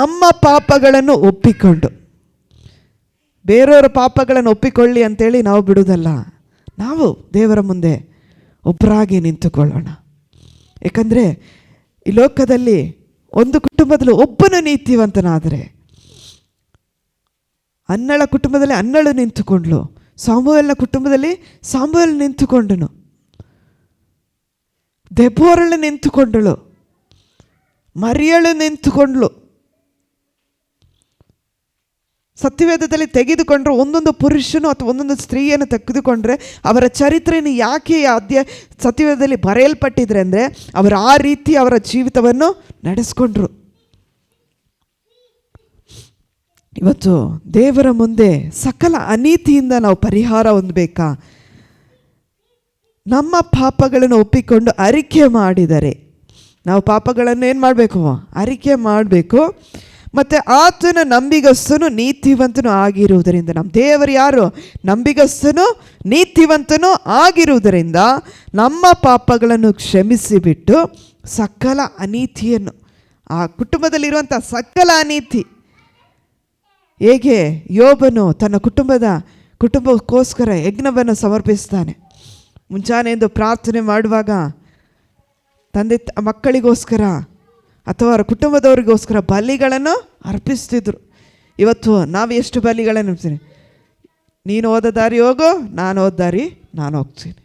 [SPEAKER 1] ನಮ್ಮ ಪಾಪಗಳನ್ನು ಒಪ್ಪಿಕೊಂಡು, ಬೇರೆಯವರ ಪಾಪಗಳನ್ನು ಒಪ್ಪಿಕೊಳ್ಳಿ ಅಂತೇಳಿ ನಾವು ಬಿಡುವುದಲ್ಲ, ನಾವು ದೇವರ ಮುಂದೆ ಒಬ್ಬರಾಗಿ ನಿಂತುಕೊಳ್ಳೋಣ. ಏಕೆಂದರೆ ಈ ಲೋಕದಲ್ಲಿ ಒಂದು ಕುಟುಂಬದಲ್ಲಿ ಒಬ್ಬನು ನೀತಿವಂತನಾದರೆ, ಅನ್ನಳ ಕುಟುಂಬದಲ್ಲಿ ಅನ್ನಳು ನಿಂತುಕೊಂಡ್ಳು, ಸಾಮುವೇಲನ ಕುಟುಂಬದಲ್ಲಿ ಸಾಮುವೇಲ್ ನಿಂತುಕೊಂಡನು, ದೆಬೋರಳು ನಿಂತುಕೊಂಡಳು, ಮರಿಯಳು ನಿಂತುಕೊಂಡ್ಳು. ಸತ್ಯವೇದದಲ್ಲಿ ತೆಗೆದುಕೊಂಡ್ರೆ ಒಂದೊಂದು ಪುರುಷನು ಅಥವಾ ಒಂದೊಂದು ಸ್ತ್ರೀಯನ್ನು ತೆಗೆದುಕೊಂಡ್ರೆ ಅವರ ಚರಿತ್ರೆಯನ್ನು ಯಾಕೆ ಸತ್ಯವೇದದಲ್ಲಿ ಬರೆಯಲ್ಪಟ್ಟಿದ್ರೆ ಅಂದರೆ ಅವರು ಆ ರೀತಿ ಅವರ ಜೀವಿತವನ್ನು ನಡೆಸ್ಕೊಂಡ್ರು. ಇವತ್ತು ದೇವರ ಮುಂದೆ ಸಕಲ ಅನೀತಿಯಿಂದ ನಾವು ಪರಿಹಾರ ಹೊಂದಬೇಕಾ? ನಮ್ಮ ಪಾಪಗಳನ್ನು ಒಪ್ಪಿಕೊಂಡು ಅರಿಕೆ ಮಾಡಿದರೆ, ನಾವು ಪಾಪಗಳನ್ನು ಏನು ಮಾಡಬೇಕು? ಅರಿಕೆ ಮಾಡಬೇಕು. ಮತ್ತು ಆತನ ನಂಬಿಗಸ್ತನು ನೀತಿವಂತನೂ ಆಗಿರುವುದರಿಂದ, ನಮ್ಮ ದೇವರು ಯಾರು? ನಂಬಿಗಸ್ತನು ನೀತಿವಂತನೂ ಆಗಿರುವುದರಿಂದ ನಮ್ಮ ಪಾಪಗಳನ್ನು ಕ್ಷಮಿಸಿಬಿಟ್ಟು ಸಕಲ ಅನೀತಿಯನ್ನು, ಆ ಕುಟುಂಬದಲ್ಲಿರುವಂಥ ಸಕಲ ಅನೀತಿ, ಹೇಗೆ ಯೋಬನು ತನ್ನ ಕುಟುಂಬಕ್ಕೋಸ್ಕರ ಯಜ್ಞವನ್ನು ಸಮರ್ಪಿಸ್ತಾನೆ. ಮುಂಚಾನೆಯಿಂದ ಪ್ರಾರ್ಥನೆ ಮಾಡುವಾಗ ತಂದೆ ಮಕ್ಕಳಿಗೋಸ್ಕರ ಅಥವಾ ಅವರ ಕುಟುಂಬದವರಿಗೋಸ್ಕರ ಬಲಿಗಳನ್ನು ಅರ್ಪಿಸ್ತಿದ್ರು. ಇವತ್ತು ನಾವು ಎಷ್ಟು ಬಲಿಗಳನ್ನು ಅರ್ಪಿಸ್ತೀನಿ? ನೀನು ಹೋದ ದಾರಿ ಹೋಗು, ನಾನು ಹೋದ ದಾರಿ ನಾನು ಹೋಗ್ತೀನಿ.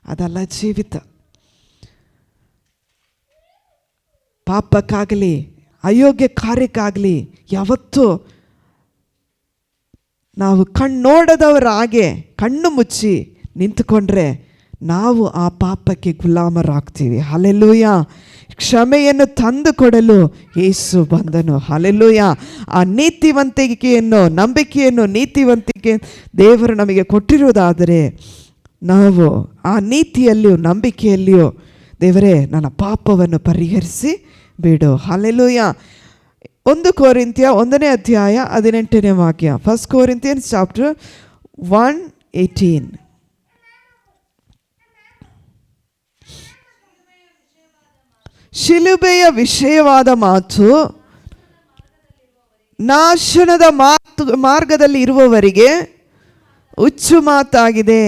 [SPEAKER 1] ಅದಲ್ಲ ಜೀವಿತ. ಪಾಪಕ್ಕಾಗಲಿ ಅಯೋಗ್ಯ ಕಾರ್ಯಕ್ಕಾಗಲಿ ಯಾವತ್ತೂ ನಾವು ಕಣ್ಣೋಡದವರ ಹಾಗೆ ಕಣ್ಣು ಮುಚ್ಚಿ ನಿಂತುಕೊಂಡ್ರೆ ನಾವು ಆ ಪಾಪಕ್ಕೆ ಗುಲಾಮರಾಗ್ತೀವಿ. ಹಲ್ಲೆಲೂಯಾ. ಕ್ಷಮೆಯನ್ನು ತಂದು ಕೊಡಲು ಯೇಸು ಬಂದನು. ಹಲ್ಲೆಲೂಯಾ. ಆ ನೀತಿವಂತಿಕೆಯನ್ನು, ನಂಬಿಕೆಯನ್ನು, ನೀತಿವಂತಿಕೆ ದೇವರು ನಮಗೆ ಕೊಟ್ಟಿರುವುದಾದರೆ ನಾವು ಆ ನೀತಿಯಲ್ಲಿಯೂ ನಂಬಿಕೆಯಲ್ಲಿಯೂ ದೇವರೇ ನನ್ನ ಪಾಪವನ್ನು ಪರಿಹರಿಸಿ ಬಿಡು. ಹಲ್ಲೆಲೂಯಾ. 1 ಕೊರಿಂಥಿಯ 1ನೇ ಅಧ್ಯಾಯ 18ನೇ ವಾಕ್ಯ. 1 Corinthians chapter 1:18. ಶಿಲುಬೆಯ ವಿಷಯವಾದ ಮಾತು ನಾಶನದ ಮಾರ್ಗದಲ್ಲಿ ಇರುವವರಿಗೆ ಹುಚ್ಚು ಮಾತಾಗಿದೆ,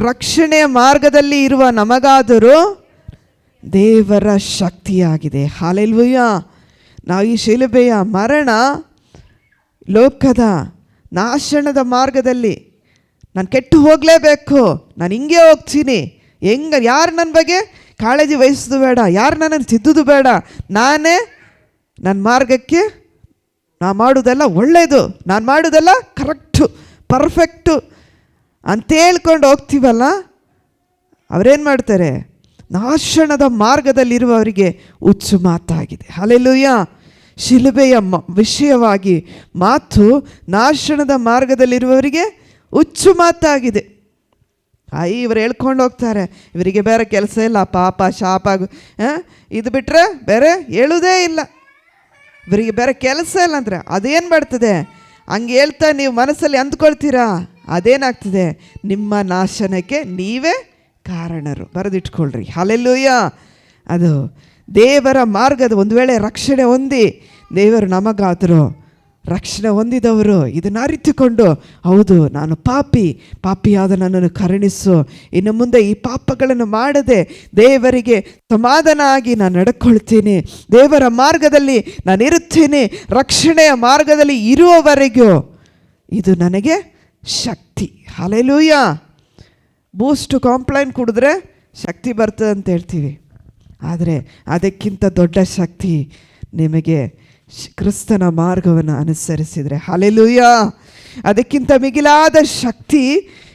[SPEAKER 1] ರಕ್ಷಣೆಯ ಮಾರ್ಗದಲ್ಲಿ ಇರುವ ನಮಗಾದರೂ ದೇವರ ಶಕ್ತಿಯಾಗಿದೆ. ಹಲ್ಲೆಲೂಯಾ. ನಾವು ಈ ಶಿಲುಬೆಯ ಮರಣ, ಲೋಕದ ನಾಶನದ ಮಾರ್ಗದಲ್ಲಿ ನಾನು ಕೆಟ್ಟು ಹೋಗಲೇಬೇಕು, ನಾನು ಹಿಂಗೆ ಹೋಗ್ತೀನಿ, ಯಾರು ನನ್ನ ಬಗ್ಗೆ ಕಾಳಜಿ ವಹಿಸೋದು ಬೇಡ, ಯಾರು ನನ್ನನ್ನು ತಿದ್ದುದು ಬೇಡ, ನಾನೇ ನನ್ನ ಮಾರ್ಗಕ್ಕೆ ನಾನು ಮಾಡೋದೆಲ್ಲ ಒಳ್ಳೆಯದು, ನಾನು ಮಾಡೋದೆಲ್ಲ ಕರೆಕ್ಟು ಪರ್ಫೆಕ್ಟು ಅಂತ ಹೇಳ್ಕೊಂಡು ಹೋಗ್ತೀವಲ್ಲ, ಅವರೇನು ಮಾಡ್ತಾರೆ? ನಾಶನದ ಮಾರ್ಗದಲ್ಲಿರುವವರಿಗೆ ಹುಚ್ಚು ಮಾತಾಗಿದೆ. ಹಲ್ಲೆಲೂಯಾ. ಶಿಲುಬೆಯ ವಿಷಯವಾಗಿ ಮಾತು ನಾಶನದ ಮಾರ್ಗದಲ್ಲಿರುವವರಿಗೆ ಹುಚ್ಚು ಮಾತಾಗಿದೆ. ಇವರು ಹೇಳ್ಕೊಂಡು ಹೋಗ್ತಾರೆ, ಇವರಿಗೆ ಬೇರೆ ಕೆಲಸ ಇಲ್ಲ, ಪಾಪ ಶಾಪ ಇದು ಬಿಟ್ಟರೆ ಬೇರೆ ಹೇಳುವುದೇ ಇಲ್ಲ, ಇವರಿಗೆ ಬೇರೆ ಕೆಲಸ ಇಲ್ಲ ಅಂದರೆ ಅದೇನು ಮಾಡ್ತದೆ? ಹಂಗೆ ಹೇಳ್ತಾ ನೀವು ಮನಸ್ಸಲ್ಲಿ ಅಂದ್ಕೊಳ್ತೀರಾ, ಅದೇನಾಗ್ತದೆ? ನಿಮ್ಮ ನಾಶನಕ್ಕೆ ನೀವೇ ಕಾರಣರು. ಬರೆದಿಟ್ಕೊಳ್ರಿ. ಹಲ್ಲೆಲೂಯಾ. ಅದು ದೇವರ ಮಾರ್ಗದ ಒಂದು ವೇಳೆ ರಕ್ಷಣೆ ಹೊಂದಿ ದೇವರು ನಮಗಾದರೂ ರಕ್ಷಣೆ ಹೊಂದಿದವರು ಇದನ್ನು ಅರಿತುಕೊಂಡು, ಹೌದು ನಾನು ಪಾಪಿಯಾದ ನನ್ನನ್ನು ಕರುಣಿಸು, ಇನ್ನು ಮುಂದೆ ಈ ಪಾಪಗಳನ್ನು ಮಾಡದೆ ದೇವರಿಗೆ ಸಮಾಧಾನ ಆಗಿ ನಾನು ನಡ್ಕೊಳ್ತೀನಿ, ದೇವರ ಮಾರ್ಗದಲ್ಲಿ ನಾನು ಇರುತ್ತೇನೆ, ರಕ್ಷಣೆಯ ಮಾರ್ಗದಲ್ಲಿ ಇರುವವರೆಗೂ ಇದು ನನಗೆ ಶಕ್ತಿ. ಹಲ್ಲೆಲೂಯಾ. ಬೂಸ್ಟ್ ಕಾಂಪ್ಲೈನ್ ಕುಡಿದ್ರೆ ಶಕ್ತಿ ಬರ್ತದೆ ಅಂತ ಹೇಳ್ತೀವಿ, ಆದರೆ ಅದಕ್ಕಿಂತ ದೊಡ್ಡ ಶಕ್ತಿ ನಿಮಗೆ ಕ್ರಿಸ್ತನ ಮಾರ್ಗವನ್ನು ಅನುಸರಿಸಿದರೆ. ಹಲ್ಲೆಲೂಯಾ. ಅದಕ್ಕಿಂತ ಮಿಗಿಲಾದ ಶಕ್ತಿ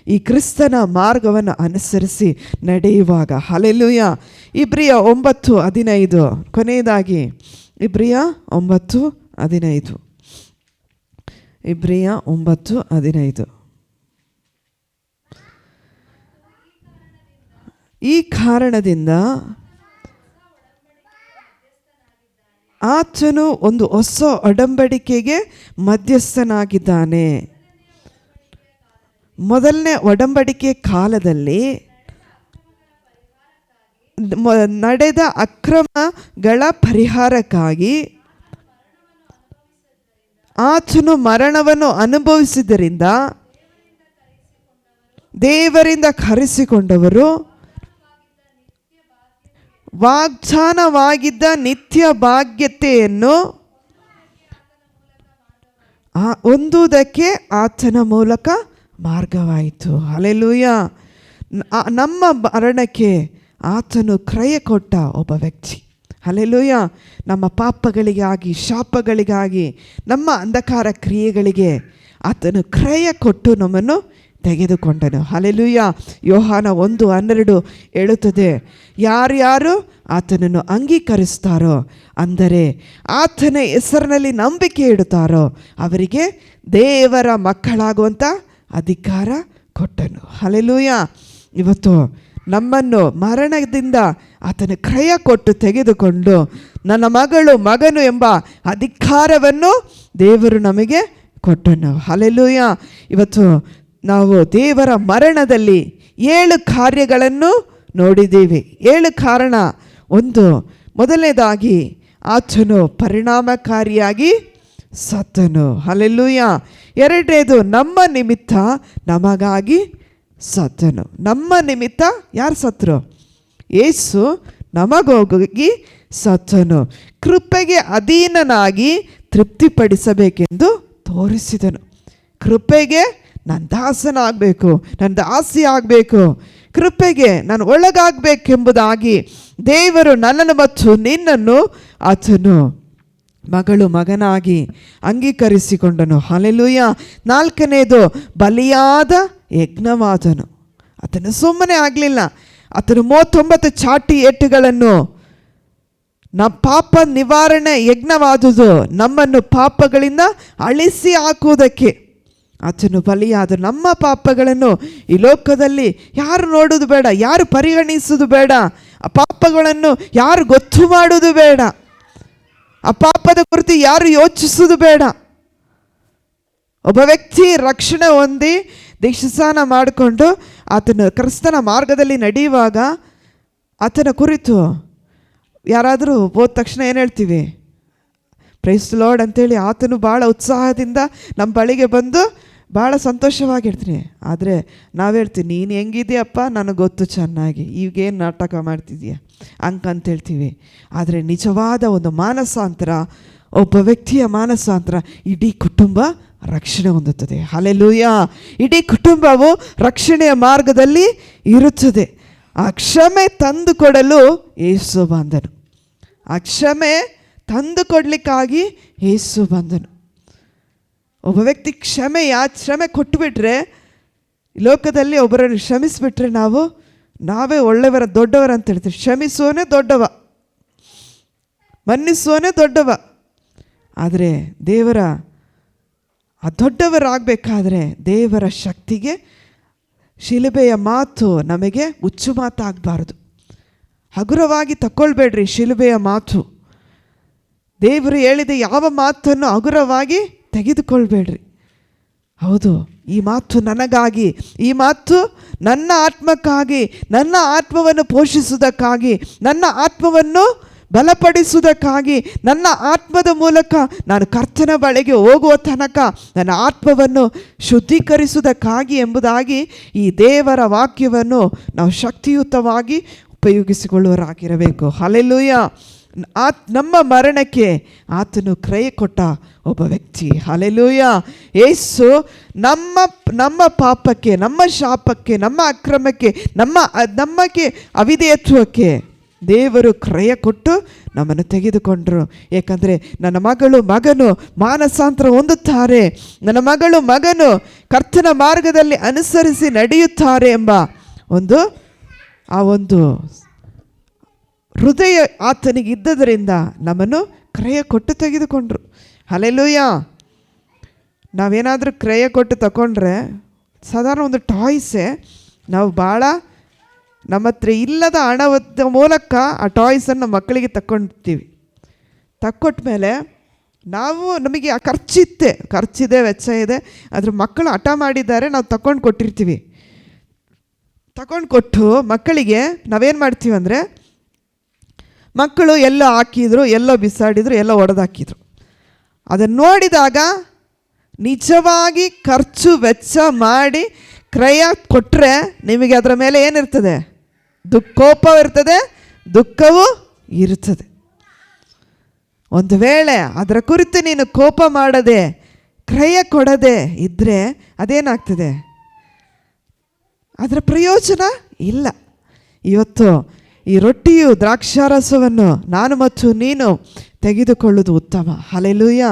[SPEAKER 1] ಈ ಕ್ರಿಸ್ತನ ಮಾರ್ಗವನ್ನು ಅನುಸರಿಸಿ ನಡೆಯುವಾಗ. ಹಲ್ಲೆಲೂಯಾ. ಇಬ್ರಿಯ 9:15 ಕೊನೆಯದಾಗಿ. ಇಬ್ರಿಯ 9:15. ಇಬ್ರಿಯ 9:15. ಈ ಕಾರಣದಿಂದ ಆತನು ಒಂದು ಹೊಸ ಒಡಂಬಡಿಕೆಗೆ ಮಧ್ಯಸ್ಥನಾಗಿದ್ದಾನೆ. ಮೊದಲನೇ ಒಡಂಬಡಿಕೆ ಕಾಲದಲ್ಲಿ ನಡೆದ ಅಕ್ರಮಗಳ ಪರಿಹಾರಕ್ಕಾಗಿ ಆತನು ಮರಣವನ್ನು ಅನುಭವಿಸಿದ್ದರಿಂದ ದೇವರಿಂದ ಕರೆಸಿಕೊಂಡವರು ವಾಗ್ದಾನವಾಗಿದ್ದ ನಿತ್ಯ ಭಾಗ್ಯತೆಯನ್ನು ಹೊಂದುವುದಕ್ಕೆ ಆತನ ಮೂಲಕ ಮಾರ್ಗವಾಯಿತು. ಹಲ್ಲೆಲೂಯಾ. ನಮ್ಮ ಮರಣಕ್ಕೆ ಆತನು ಕ್ರಯ ಕೊಟ್ಟ ಒಬ್ಬ ವ್ಯಕ್ತಿ. ಹಲ್ಲೆಲೂಯಾ. ನಮ್ಮ ಪಾಪಗಳಿಗಾಗಿ, ಶಾಪಗಳಿಗಾಗಿ, ನಮ್ಮ ಅಂಧಕಾರ ಕ್ರಿಯೆಗಳಿಗೆ ಆತನು ಕ್ರಯ ಕೊಟ್ಟು ನಮ್ಮನ್ನು ತೆಗೆದುಕೊಂಡನು. ಹಲ್ಲೆಲೂಯಾ. ಯೋಹಾನ 1:12 ಹೇಳುತ್ತದೆ, ಯಾರ್ಯಾರು ಆತನನ್ನು ಅಂಗೀಕರಿಸ್ತಾರೋ, ಅಂದರೆ ಆತನ ಹೆಸರಿನಲ್ಲಿ ನಂಬಿಕೆ ಇಡುತ್ತಾರೋ ಅವರಿಗೆ ದೇವರ ಮಕ್ಕಳಾಗುವಂಥ ಅಧಿಕಾರ ಕೊಟ್ಟನು. ಹಲ್ಲೆಲೂಯಾ. ಇವತ್ತು ನಮ್ಮನ್ನು ಮರಣದಿಂದ ಆತನ ಕ್ರಯ ಕೊಟ್ಟು ತೆಗೆದುಕೊಂಡು ನನ್ನ ಮಗನು ಎಂಬ ಅಧಿಕಾರವನ್ನು ದೇವರು ನಮಗೆ ಕೊಟ್ಟನು. ಹಲ್ಲೆಲೂಯಾ. ಇವತ್ತು ನಾವು ದೇವರ ಮರಣದಲ್ಲಿ 7 ಕಾರ್ಯಗಳನ್ನು ನೋಡಿದ್ದೀವಿ. 7 ಕಾರಣ. ಮೊದಲನೇದಾಗಿ ಆತನು ಪರಿಣಾಮಕಾರಿಯಾಗಿ ಸತ್ತನು. ಹಲ್ಲೆಲೂಯ. ಎರಡನೇದು, ನಮ್ಮ ನಿಮಿತ್ತ ನಮಗಾಗಿ ಸತ್ತನು. ನಮ್ಮ ನಿಮಿತ್ತ ಯಾರು ಸತ್ತರು? ಯೇಸು ನಮಗೋಗಿ ಸತ್ತನು. ಕೃಪೆಗೆ ಅಧೀನನಾಗಿ ತೃಪ್ತಿಪಡಿಸಬೇಕೆಂದು ತೋರಿಸಿದನು. ಕೃಪೆಗೆ ನಾನು ದಾಸನಾಗಬೇಕು, ನನ್ನ ದಾಸಿ ಆಗಬೇಕು, ಕೃಪೆಗೆ ನಾನು ಒಳಗಾಗಬೇಕೆಂಬುದಾಗಿ ದೇವರು ನನ್ನನ್ನು ಮತ್ತು ನಿನ್ನನ್ನು ಆತನು ಮಗನಾಗಿ ಅಂಗೀಕರಿಸಿಕೊಂಡನು. ಹಲ್ಲೆಲೂಯ. ನಾಲ್ಕನೇದು, ಬಲಿಯಾದ ಯಜ್ಞವಾದನು. ಆತನು ಸುಮ್ಮನೆ ಆಗಲಿಲ್ಲ. ಆತನು 39 ಚಾಟಿ ಏಟುಗಳನ್ನು ಪಾಪ ನಿವಾರಣೆ ಯಜ್ಞವಾದುದು, ನಮ್ಮನ್ನು ಪಾಪಗಳಿಂದ ಅಳಿಸಿ ಹಾಕುವುದಕ್ಕೆ ಆತನು ಬಲಿಯಾದ. ನಮ್ಮ ಪಾಪಗಳನ್ನು ಈ ಲೋಕದಲ್ಲಿ ಯಾರು ನೋಡೋದು ಬೇಡ, ಯಾರು ಪರಿಗಣಿಸೋದು ಬೇಡ, ಆ ಪಾಪಗಳನ್ನು ಯಾರು ಗೊತ್ತು ಮಾಡೋದು ಬೇಡ, ಆ ಪಾಪದ ಕುರಿತು ಯಾರು ಯೋಚಿಸೋದು ಬೇಡ. ಒಬ್ಬ ವ್ಯಕ್ತಿ ರಕ್ಷಣೆ ಹೊಂದಿ ದೀಕ್ಷಾಸ್ನಾನ ಮಾಡಿಕೊಂಡು ಆತನ ಕ್ರಿಸ್ತನ ಮಾರ್ಗದಲ್ಲಿ ನಡೆಯುವಾಗ ಆತನ ಕುರಿತು ಯಾರಾದರೂ ಹೋದ ತಕ್ಷಣ ಏನು ಹೇಳ್ತೀವಿ? ಪ್ರೈಸ್ ದಿ ಲಾರ್ಡ್ ಅಂತೇಳಿ ಆತನು ಭಾಳ ಉತ್ಸಾಹದಿಂದ ನಮ್ಮ ಬಳಿಗೆ ಬಂದು ಭಾಳ ಸಂತೋಷವಾಗಿರ್ತೀನಿ. ಆದರೆ ನಾವು ಹೇಳ್ತೀವಿ, ನೀನು ಹೆಂಗಿದೆಯಪ್ಪ ನನಗೆ ಗೊತ್ತು ಚೆನ್ನಾಗಿ, ಈಗೇನು ನಾಟಕ ಮಾಡ್ತಿದೀಯ ಅಂತ ಹೇಳ್ತೀವಿ. ಆದರೆ ನಿಜವಾದ ಒಂದು ಮಾನಸಾಂತರ, ಒಬ್ಬ ವ್ಯಕ್ತಿಯ ಮಾನಸಾಂತರ, ಇಡೀ ಕುಟುಂಬ ರಕ್ಷಣೆ ಹೊಂದುತ್ತದೆ. ಹಲ್ಲೆಲೂಯ. ಇಡೀ ಕುಟುಂಬವು ರಕ್ಷಣೆಯ ಮಾರ್ಗದಲ್ಲಿ ಇರುತ್ತದೆ. ಆ ಕ್ಷಮೆ ತಂದು ಕೊಡಲು ಯೇಸು ಬಂದನು. ಆ ಕ್ಷಮೆ ತಂದು ಕೊಡಲಿಕ್ಕಾಗಿ ಯೇಸು ಬಂದನು. ಒಬ್ಬ ವ್ಯಕ್ತಿ ಕ್ಷಮೆ ಕೊಟ್ಟುಬಿಟ್ರೆ, ಲೋಕದಲ್ಲಿ ಒಬ್ಬರನ್ನು ಕ್ಷಮಿಸಿಬಿಟ್ರೆ ನಾವೇ ಒಳ್ಳೆಯವರ ದೊಡ್ಡವರ ಅಂತ ಹೇಳ್ತೀವಿ. ಕ್ಷಮಿಸುವನೇ ದೊಡ್ಡವ, ಮನ್ನಿಸುವನೇ ದೊಡ್ಡವ. ಆದರೆ ದೇವರ ಆ ದೊಡ್ಡವರಾಗಬೇಕಾದ್ರೆ ದೇವರ ಶಕ್ತಿಗೆ ಶಿಲುಬೆಯ ಮಾತು ನಮಗೆ ಹುಚ್ಚು ಮಾತಾಗಬಾರ್ದು. ಹಗುರವಾಗಿ ತಗೊಳ್ಬೇಡ್ರಿ ಶಿಲುಬೆಯ ಮಾತು. ದೇವರು ಹೇಳಿದ ಯಾವ ಮಾತನ್ನು ಹಗುರವಾಗಿ ತೆಗೆದುಕೊಳ್ಬೇಡ್ರಿ. ಹೌದು, ಈ ಮಾತು ನನಗಾಗಿ, ಈ ಮಾತು ನನ್ನ ಆತ್ಮಕ್ಕಾಗಿ, ನನ್ನ ಆತ್ಮವನ್ನು ಪೋಷಿಸುವುದಕ್ಕಾಗಿ, ನನ್ನ ಆತ್ಮವನ್ನು ಬಲಪಡಿಸುವುದಕ್ಕಾಗಿ, ನನ್ನ ಆತ್ಮದ ಮೂಲಕ ನಾನು ಕರ್ತನ ಬಳಿಗೆ ಹೋಗುವ ತನಕ ನನ್ನ ಆತ್ಮವನ್ನು ಶುದ್ಧೀಕರಿಸುವುದಕ್ಕಾಗಿ ಎಂಬುದಾಗಿ ಈ ದೇವರ ವಾಕ್ಯವನ್ನು ನಾವು ಶಕ್ತಿಯುತವಾಗಿ ಉಪಯೋಗಿಸಿಕೊಳ್ಳುವರಾಗಿರಬೇಕು. ಹಲ್ಲೆಲೂಯ. ನಮ್ಮ ಮರಣಕ್ಕೆ ಆತನು ಕ್ರಯ ಕೊಟ್ಟ ಒಬ್ಬ ವ್ಯಕ್ತಿ. ಹಲ್ಲೆಲೂಯ. ಯೇಸು ನಮ್ಮ ಪಾಪಕ್ಕೆ, ನಮ್ಮ ಶಾಪಕ್ಕೆ, ನಮ್ಮ ಅಕ್ರಮಕ್ಕೆ, ನಮಗೆ ಅವಿಧೇಯತ್ವಕ್ಕೆ ದೇವರು ಕ್ರಯ ಕೊಟ್ಟು ನಮ್ಮನ್ನು ತೆಗೆದುಕೊಂಡರು. ಏಕೆಂದರೆ ನನ್ನ ಮಗನು ಮಾನಸಾಂತರ ಹೊಂದುತ್ತಾರೆ, ನನ್ನ ಮಗನು ಕರ್ತನ ಮಾರ್ಗದಲ್ಲಿ ಅನುಸರಿಸಿ ನಡೆಯುತ್ತಾರೆ ಎಂಬ ಒಂದು ಹೃದಯ ಆತನಿಗೆ ಇದ್ದದರಿಂದ ನಮ್ಮನ್ನು ಕ್ರಯ ಕೊಟ್ಟು ತೆಗೆದುಕೊಂಡ್ರು. ಹಲ್ಲೆಲೂಯ. ನಾವೇನಾದರೂ ಕ್ರಯ ಕೊಟ್ಟು ತಗೊಂಡ್ರೆ ಸಾಧಾರಣ ಒಂದು ಟಾಯ್ಸೇ, ನಾವು ಭಾಳ ನಮ್ಮ ಹತ್ರ ಇಲ್ಲದ ಹಣದ ಮೂಲಕ ಆ ಟಾಯ್ಸನ್ನು ಮಕ್ಕಳಿಗೆ ತಕ್ಕೊಳ್ತೀವಿ. ತಕ್ಕೊಟ್ಟ ಮೇಲೆ ನಮಗೆ ಆ ಖರ್ಚಿದೆ, ವೆಚ್ಚ ಇದೆ, ಅದ್ರ ಮಕ್ಕಳು ಹಠ ಮಾಡಿದ್ದಾರೆ, ನಾವು ತಗೊಂಡು ಕೊಟ್ಟಿರ್ತೀವಿ. ತಗೊಂಡು ಕೊಟ್ಟು ಮಕ್ಕಳಿಗೆ ನಾವೇನು ಮಾಡ್ತೀವಿ ಅಂದರೆ, ಮಕ್ಕಳು ಎಲ್ಲ ಹಾಕಿದ್ರು, ಎಲ್ಲ ಬಿಸಾಡಿದ್ರು, ಎಲ್ಲ ಒಡೆದಾಕಿದ್ರು. ಅದನ್ನು ನೋಡಿದಾಗ ನಿಜವಾಗಿ ಖರ್ಚು ವೆಚ್ಚ ಮಾಡಿ ಕ್ರಯ ಕೊಟ್ಟರೆ ನಿಮಗೆ ಅದರ ಮೇಲೆ ಏನಿರ್ತದೆ? ಕೋಪವಿರ್ತದೆ, ದುಃಖವೂ ಇರುತ್ತದೆ. ಒಂದು ವೇಳೆ ಅದರ ಕುರಿತು ನೀನು ಕೋಪ ಮಾಡದೆ, ಕ್ರಯ ಕೊಡದೆ ಇದ್ದರೆ ಅದೇನಾಗ್ತದೆ? ಅದರ ಪ್ರಯೋಜನ ಇಲ್ಲ. ಇವತ್ತು ಈ ರೊಟ್ಟಿಯು ದ್ರಾಕ್ಷಾರಸವನ್ನು ನಾನು ಮತ್ತು ನೀನು ತೆಗೆದುಕೊಳ್ಳುವುದು ಉತ್ತಮ. ಹಲ್ಲೆಲೂಯ.